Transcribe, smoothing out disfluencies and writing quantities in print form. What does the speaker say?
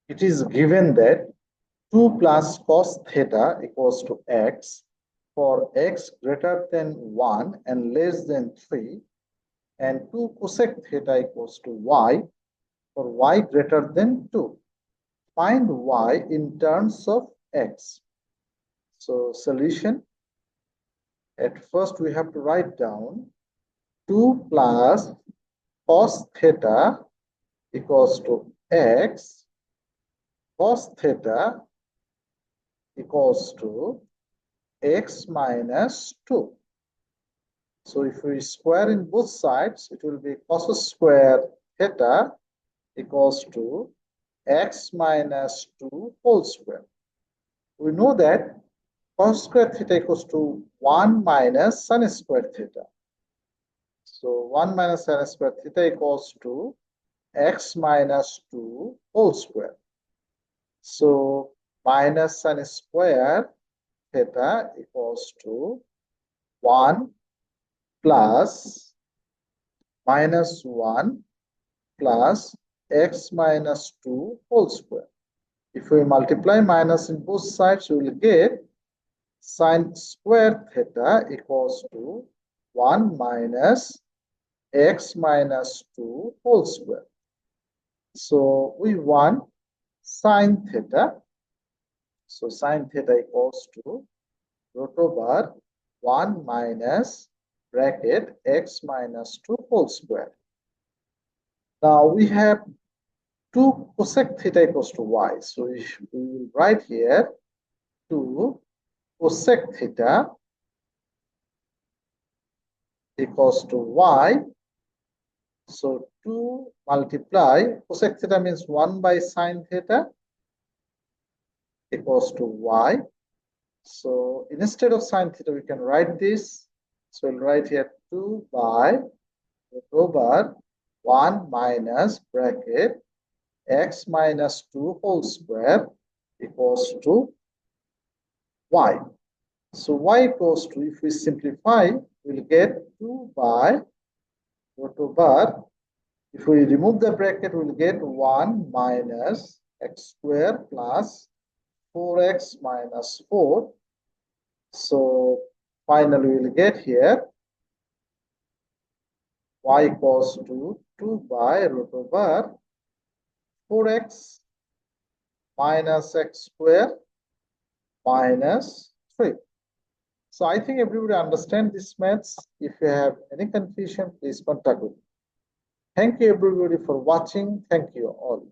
it is given that 2 plus cos theta equals to x for x greater than 1 and less than 3, and 2 cosec theta equals to y for y greater than 2. Find y in terms of x. So solution, at first we have to write down 2 plus cos theta equals to x, cos theta equals to x minus 2. So if we square in both sides, it will be cos square theta equals to x minus 2 whole square. We know that cos square theta equals to 1 minus sin square theta. So 1 minus sin square theta equals to x minus 2 whole square. So minus sin square theta equals to 1 plus minus 1 plus x minus 2 whole square. If we multiply minus in both sides, we will get sin square theta equals to 1 minus x minus 2 whole square. So we want sin theta. So sin theta equals to root over 1 minus bracket x minus 2 whole square. Now we have 2 cosec theta equals to y. So we will write here 2 cosec theta equals to y. So 2 multiply cosec theta means 1 by sin theta equals to y. So instead of sin theta, we can write this. So we'll write here 2 by root over 1 minus bracket x minus 2 whole square equals to y. So y equals to, if we simplify, we'll get 2 by root over, if we remove the bracket, we'll get 1 minus x square plus 4x minus 4. So finally we'll get here y equals to 2 by root over 4x minus x square minus 3. So I think everybody understands this maths. If you have any confusion, please contact me. Thank you everybody for watching. Thank you all.